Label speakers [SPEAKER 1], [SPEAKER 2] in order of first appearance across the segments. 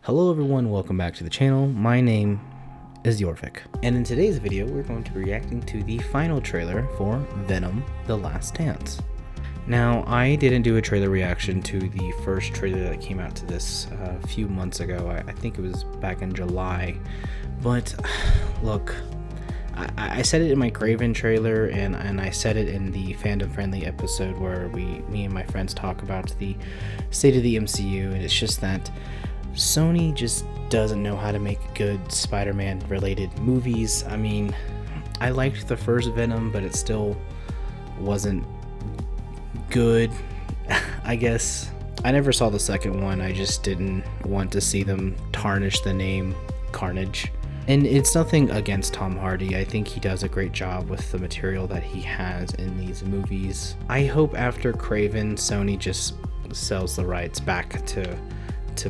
[SPEAKER 1] Hello everyone, welcome back to the channel. My name is Jorvik, and in today's video we're going to be reacting to the final trailer for Venom: The Last Dance. Now, I didn't do a trailer reaction to the first trailer that came out to this a few months ago. I think it was back in July, but look, I said it in my Craven trailer, and I said it in the fandom friendly episode where me and my friends talk about the state of the MCU, and it's just that Sony just doesn't know how to make good Spider-Man related movies. I mean, I liked the first Venom, but it still wasn't good, I guess. I never saw the second one. I just didn't want to see them tarnish the name Carnage. And it's nothing against Tom Hardy. I think he does a great job with the material that he has in these movies. I hope after Craven, Sony just sells the rights back to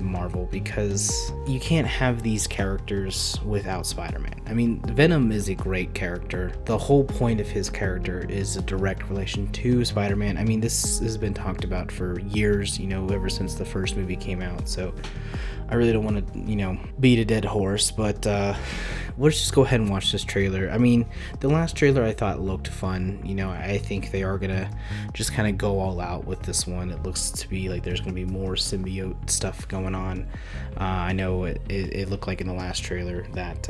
[SPEAKER 1] Marvel, because you can't have these characters without Spider-Man. I mean, Venom is a great character. The whole point of his character is a direct relation to Spider-Man. I mean, this has been talked about for years, you know, ever since the first movie came out, so I really don't want to, you know, beat a dead horse, but let's just go ahead and watch this trailer. I mean, the last trailer I thought looked fun. You know, I think they are gonna just kind of go all out with this one. It looks to be like there's gonna be more symbiote stuff going on. I know it looked like in the last trailer that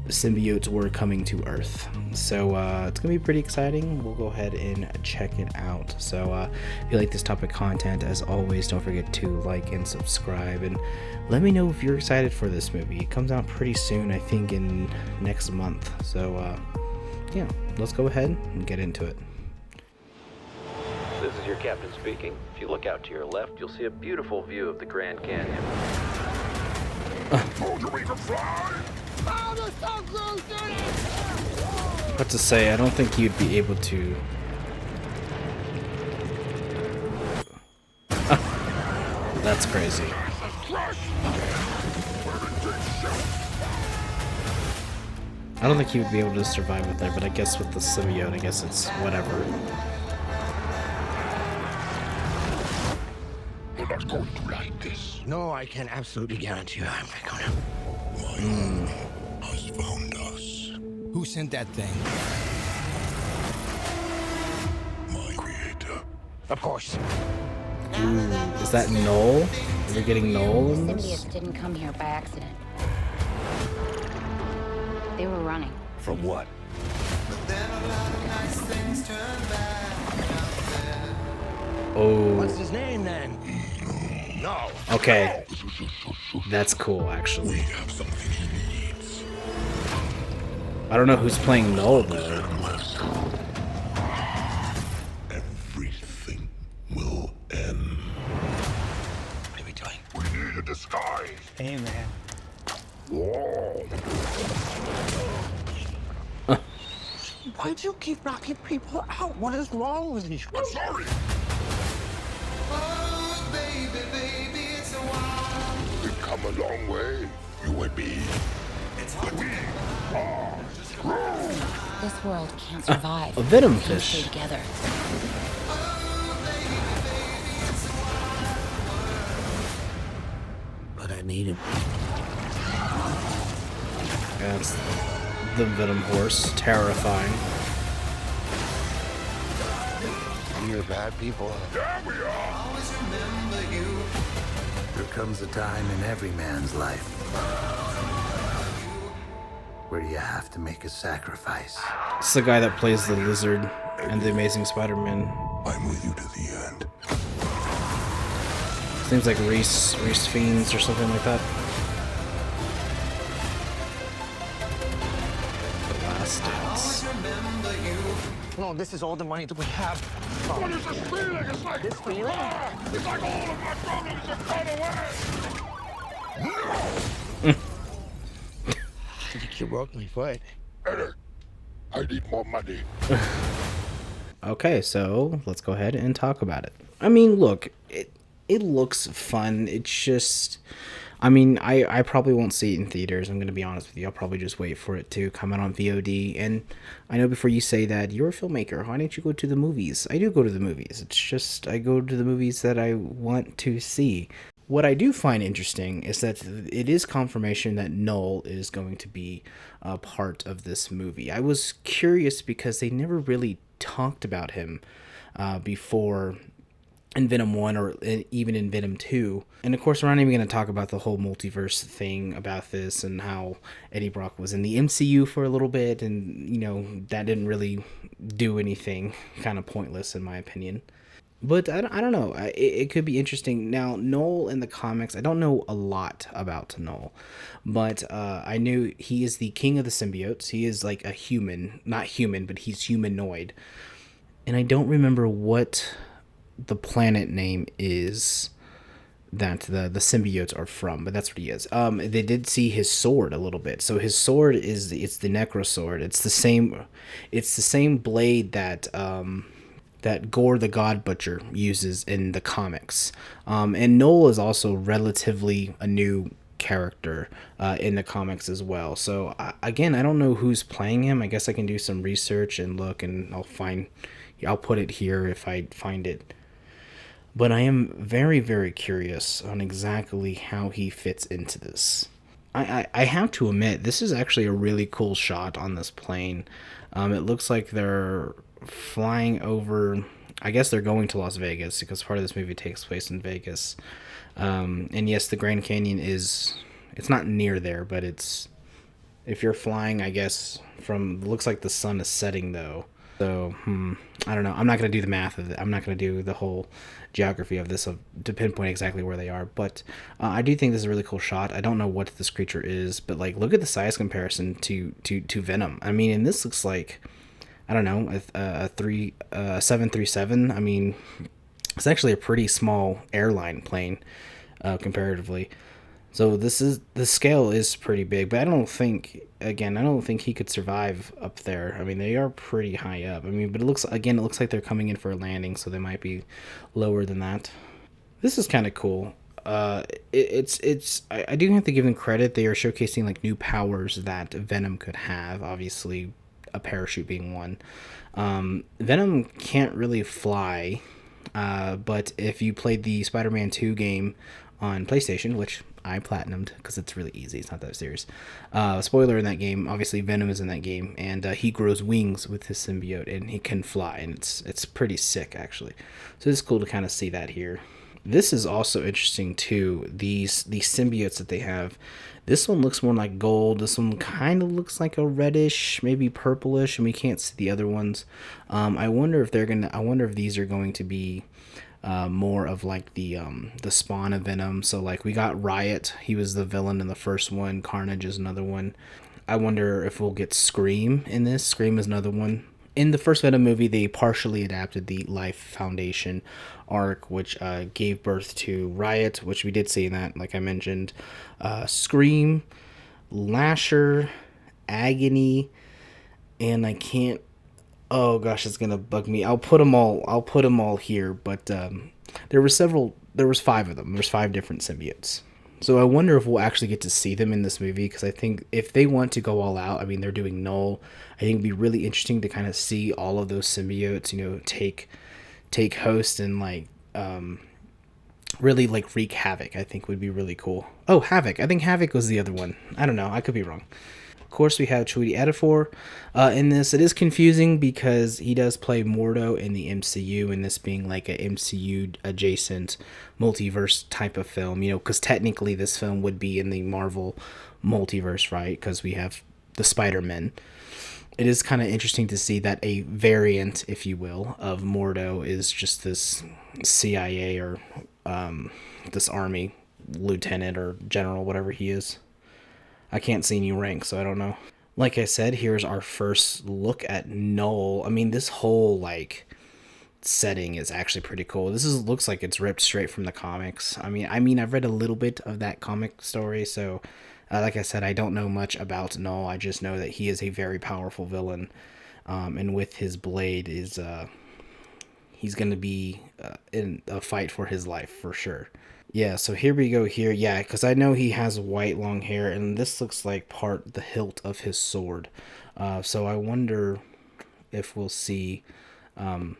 [SPEAKER 1] symbiotes were coming to Earth, so it's gonna be pretty exciting. We'll go ahead and check it out. So if you like this topic content, as always, don't forget to like and subscribe, and let me know if you're excited for this movie. It comes out pretty soon, I think in next month, so yeah, let's go ahead and get into it.
[SPEAKER 2] This is your captain speaking. If you look out to your left, you'll see a beautiful view of the Grand Canyon.
[SPEAKER 1] What to say, I don't think you'd be able to. That's crazy. I don't think he would be able to survive with there, but I guess with the symbiote, I guess it's whatever.
[SPEAKER 3] You're not going to like this.
[SPEAKER 4] No, I can absolutely guarantee you I'm not gonna.
[SPEAKER 3] My enemy has found us.
[SPEAKER 4] Who sent that thing?
[SPEAKER 3] My creator.
[SPEAKER 4] Of course.
[SPEAKER 1] Ooh, is that Noel? Are we getting Noel in this?
[SPEAKER 5] Symbiotes didn't come here by accident. They were running.
[SPEAKER 4] From what?
[SPEAKER 1] Oh.
[SPEAKER 4] What's his name then? No.
[SPEAKER 1] Okay. That's cool, actually.
[SPEAKER 3] We have something he needs.
[SPEAKER 1] I don't know who's playing Noel though.
[SPEAKER 3] Everything will end.
[SPEAKER 4] What are we doing?
[SPEAKER 3] We need a disguise.
[SPEAKER 4] Hey, man.
[SPEAKER 3] Whoa.
[SPEAKER 4] Why do you keep knocking people out? What is wrong with you?
[SPEAKER 3] I'm sorry. We've come a long way, you and me. But we are strong.
[SPEAKER 5] This world can't survive.
[SPEAKER 1] A Venom
[SPEAKER 5] if we
[SPEAKER 1] fish.
[SPEAKER 5] stay together.
[SPEAKER 4] But I need him.
[SPEAKER 1] That's the Venom horse. Terrifying.
[SPEAKER 4] You're bad people.
[SPEAKER 3] There we are.
[SPEAKER 6] There comes a time in every man's life where you have to make a sacrifice.
[SPEAKER 1] It's the guy that plays the lizard and the Amazing Spider-Man.
[SPEAKER 3] I'm with you to the end.
[SPEAKER 1] Seems like Reese Fiends or something like that. The Last Dance.
[SPEAKER 4] No, this is all the money that we have.
[SPEAKER 3] What is this feeling? It's like
[SPEAKER 4] This feeling?
[SPEAKER 3] It's like all of my problems have gone away.
[SPEAKER 4] I think you broke my foot.
[SPEAKER 3] Eric, I need more money.
[SPEAKER 1] Okay, so let's go ahead and talk about it. I mean, look, it looks fun. It's just, I mean, I probably won't see it in theaters. I'm going to be honest with you. I'll probably just wait for it to come out on VOD. And I know before you say that, you're a filmmaker. Why don't you go to the movies? I do go to the movies. It's just I go to the movies that I want to see. What I do find interesting is that it is confirmation that Null is going to be a part of this movie. I was curious because they never really talked about him before in Venom 1 or even in Venom 2. And of course, we're not even going to talk about the whole multiverse thing about this and how Eddie Brock was in the MCU for a little bit. And, you know, that didn't really do anything, kind of pointless in my opinion. But I don't know. It could be interesting. Now, Null in the comics, I don't know a lot about Null, but I knew he is the king of the symbiotes. He is like a human, not human, but he's humanoid. And I don't remember what the planet name is that the symbiotes are from, but that's what he is. They did see his sword a little bit. So his sword it's the Necro sword. It's the same blade that that Gore the God Butcher uses in the comics. And Null is also relatively a new character in the comics as well. So again, I don't know who's playing him. I guess I can do some research and look, and I'll put it here if I find it. But I am very, very curious on exactly how he fits into this. I have to admit, this is actually a really cool shot on this plane. It looks like they're flying over, I guess they're going to Las Vegas because part of this movie takes place in Vegas. And yes, the Grand Canyon it's not near there, but if you're flying, I guess, looks like the sun is setting though. So, I don't know. I'm not going to do the math of it. I'm not going to do the whole geography of this to pinpoint exactly where they are. But I do think this is a really cool shot. I don't know what this creature is, but like, look at the size comparison to Venom. I mean, and this looks like, I don't know, a 737. I mean, it's actually a pretty small airline plane comparatively. So the scale is pretty big, but I don't think he could survive up there. I mean, they are pretty high up. I mean, but it looks like they're coming in for a landing, so they might be lower than that. This is kind of cool. I do have to give them credit. They are showcasing like new powers that Venom could have. Obviously, a parachute being one. Venom can't really fly, but if you played the Spider-Man 2 game on PlayStation, which I platinumed because it's really easy, it's not that serious. Spoiler in that game, obviously Venom is in that game, and he grows wings with his symbiote, and he can fly, and it's pretty sick actually. So it's cool to kind of see that here. This is also interesting too. These symbiotes that they have. This one looks more like gold. This one kind of looks like a reddish, maybe purplish, and we can't see the other ones. I wonder if these are going to be more of like the spawn of Venom. So like we got Riot. He was the villain in the first one. Carnage is another one. I wonder if we'll get Scream in this. Scream is another one. In the first Venom movie, they partially adapted the Life Foundation arc, which gave birth to Riot, which we did see in that, like I mentioned. Scream, Lasher, Agony, and I can't... Oh gosh, it's gonna bug me. I'll put them all here, but there was 5 of them. There's 5 different symbiotes. So I wonder if we'll actually get to see them in this movie, because I think if they want to go all out, I mean, they're doing Null. I think it'd be really interesting to kind of see all of those symbiotes, you know, take host and like really like wreak havoc. I think would be really cool. Oh, Havoc. I think Havoc was the other one. I don't know. I could be wrong. Of course, we have Tweety Ejiofor in this. It is confusing because he does play Mordo in the MCU, and this being like a MCU adjacent multiverse type of film, you know, because technically this film would be in the Marvel multiverse, right? Because we have the Spider-Men. It is kind of interesting to see that a variant, if you will, of Mordo is just this CIA or this army lieutenant or general, whatever he is. I can't see any rank, so I don't know. Like I said, here's our first look at Null. I mean, this whole like setting is actually pretty cool. Looks like it's ripped straight from the comics. I mean, I've read a little bit of that comic story, so like I said, I don't know much about Null. I just know that he is a very powerful villain, and with his blade he's gonna be in a fight for his life for sure. Yeah, so here we go here. Yeah, because I know he has white long hair, and this looks like the hilt of his sword. So I wonder if we'll see if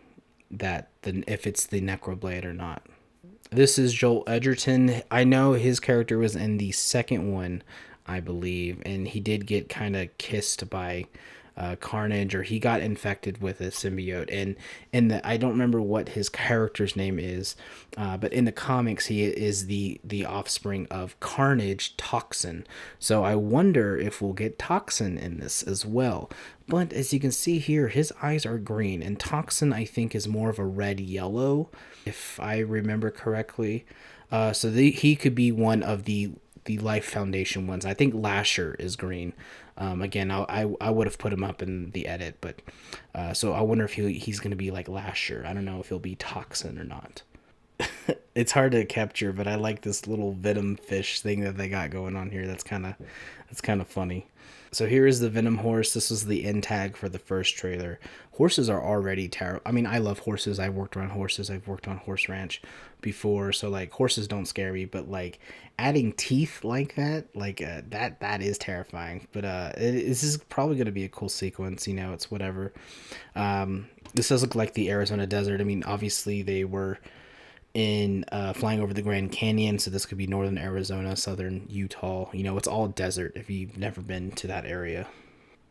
[SPEAKER 1] it's the Necroblade or not. This is Joel Edgerton. I know his character was in the second one, I believe, and he did get kind of kissed by Carnage, or he got infected with a symbiote. And I don't remember what his character's name is, but in the comics he is the offspring of Carnage Toxin. So I wonder if we'll get Toxin in this as well. But as you can see here, his eyes are green, and Toxin I think is more of a red yellow, if I remember correctly. So he could be one of the Life Foundation ones. I think Lasher is green. Again, I would have put him up in the edit, but so I wonder if he's going to be like Lasher. I don't know if he'll be Toxin or not. It's hard to capture, but I like this little Venom fish thing that they got going on here. That's kind of funny. So here is the Venom horse. This was the end tag for the first trailer. Horses are already terrible. I mean, I love horses. I worked around horses. I've worked on horse ranch before, so like horses don't scare me. But like adding teeth like that, that is terrifying. But this is probably going to be a cool sequence. You know, it's whatever. This does look like the Arizona desert. I mean, obviously they were in flying over the Grand Canyon, so this could be northern Arizona, southern Utah. You know, it's all desert if you've never been to that area.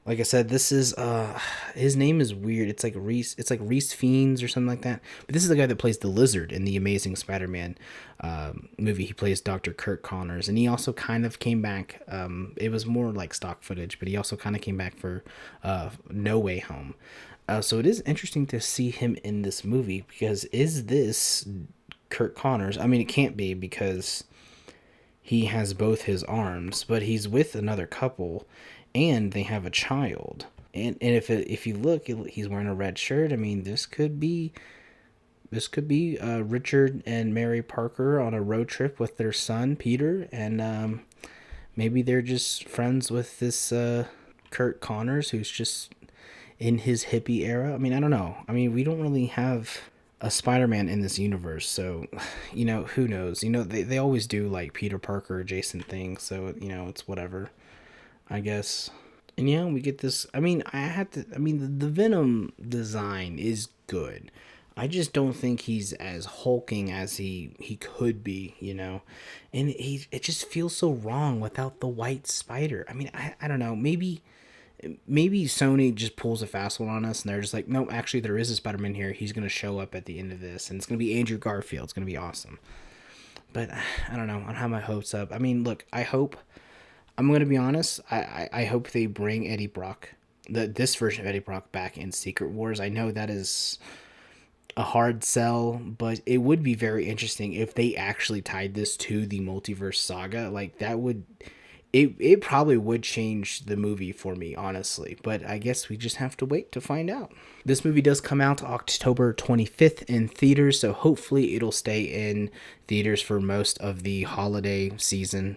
[SPEAKER 1] Like I said, this is his name is weird. It's like Reese Fiennes or something like that. But this is the guy that plays the Lizard in the Amazing Spider-Man movie. He plays Dr. Kurt Connors, and he also kind of came back. It was more like stock footage, but he also kind of came back for No Way Home. So it is interesting to see him in this movie, because is this Kurt Connors? I mean, it can't be, because he has both his arms, but he's with another couple, and they have a child. And if you look, he's wearing a red shirt. I mean, this could be Richard and Mary Parker on a road trip with their son Peter, and maybe they're just friends with this Kurt Connors, who's just in his hippie era. I mean, I don't know. I mean, we don't really have a Spider-Man in this universe, so, you know, who knows? You know, they always do like Peter Parker adjacent things, so, you know, it's whatever, I guess. And yeah, we get this. I mean, the Venom design is good. I just don't think he's as hulking as he could be, you know. And it just feels so wrong without the white spider. I mean, I don't know. Maybe Sony just pulls a fast one on us, and they're just like, no, actually, there is a Spider-Man here. He's going to show up at the end of this, and it's going to be Andrew Garfield. It's going to be awesome. But I don't know. I don't have my hopes up. I mean, look, I'm going to be honest. I hope they bring Eddie Brock, this version of Eddie Brock, back in Secret Wars. I know that is a hard sell, but it would be very interesting if they actually tied this to the multiverse saga. Like, that would... It probably would change the movie for me, honestly, but I guess we just have to wait to find out. This movie does come out October 25th in theaters, so hopefully it'll stay in theaters for most of the holiday season.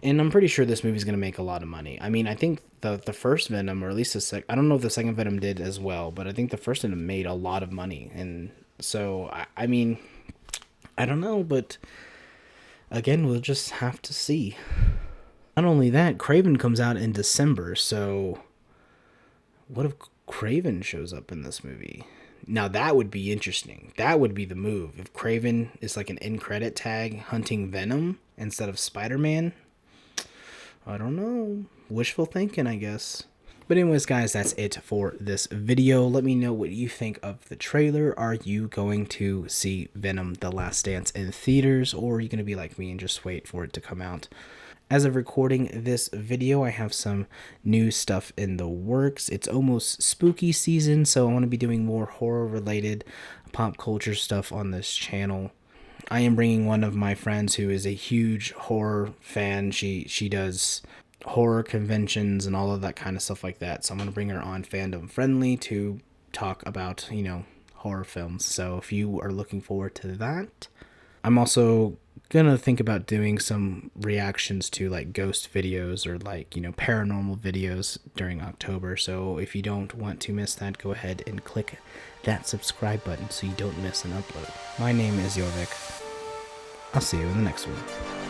[SPEAKER 1] And I'm pretty sure this movie's going to make a lot of money. I mean, I think the first Venom, or at least I don't know if the second Venom did as well, but I think the first Venom made a lot of money. And so, I mean, I don't know, but again, we'll just have to see. Not only that, Kraven comes out in December, so what if Kraven shows up in this movie? Now that would be interesting. That would be the move. If Kraven is like an end credit tag hunting Venom instead of Spider-Man. I don't know. Wishful thinking, I guess. But anyways, guys, that's it for this video. Let me know what you think of the trailer. Are you going to see Venom: The Last Dance in theaters, or are you going to be like me and just wait for it to come out? As of recording this video, I have some new stuff in the works. It's almost spooky season, so I want to be doing more horror-related pop culture stuff on this channel. I am bringing one of my friends who is a huge horror fan. She does horror conventions and all of that kind of stuff like that. So I'm going to bring her on Fandom Friendly to talk about, you know, horror films. So if you are looking forward to that, I'm also gonna think about doing some reactions to like ghost videos or like, you know, paranormal videos during October. So if you don't want to miss that, go ahead and click that subscribe button so you don't miss an upload. My name is Jorvik. I'll see you in the next one.